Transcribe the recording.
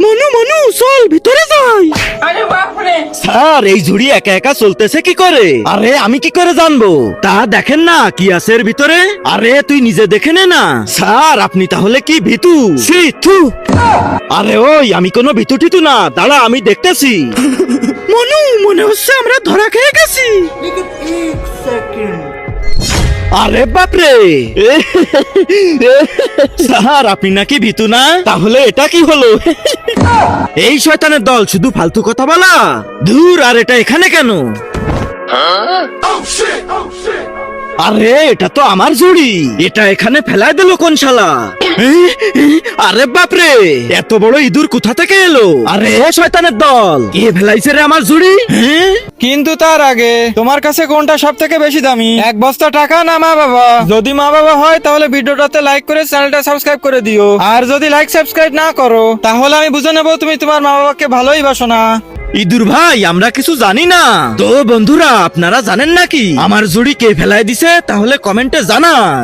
মনু মনু চল ভিতরে যাই। স্যার এই ঝুড়ি একা একা চলতেছে কি করে? আরে আমি কি করে জানবো? তা দেখেন না কি আছে এর ভিতরে। আরে তুই নিজে দেখে নে না। স্যার আপনি তাহলে কি ভিতু? ছি, থু। আরে ওই আমি কোনো ভিতু টিতু না, দাঁড়া আমি দেখতেছি। মনু মনে হচ্ছে আমরা ধরা খেয়ে গেছি। আরে বাপরে, স্যার আপনি নাকি ভিতু না? তাহলে এটা কি হলো? এই শয়তানের দল শুধু ফালতু কথা বলা। দূর, আর এটা এখানে কেন? আরে এটা তো আমার ঝুড়ি, এটা এখানে ফেলাই দিল কোন শালা? আরে বাপরে, এত বড় ইঁদুর কোথা থেকে এলো? আরে শয়তানের দল, কে ফেলাইছে রে আমার ঝুড়ি? কিন্তু তার আগে তোমার কাছে কোনটা সব থেকে বেশি দামি, এক বস্তা টাকা না মা বাবা? যদি মা বাবা হয় তাহলে ভিডিওটাতে লাইক করে চ্যানেলটা সাবস্ক্রাইব করে দিও, আর যদি লাইক সাবস্ক্রাইব না করো তাহলে আমি বুঝে নেবো তুমি তোমার মা বাবাকে ভালোই বাসো না। ইঁদুর ভাই আমরা কিছু জানি না তো। বন্ধুরা আপনারা জানেন নাকি আমার ঝুড়ি কে ফেলাই দিছে? তাহলে কমেন্টে জানান।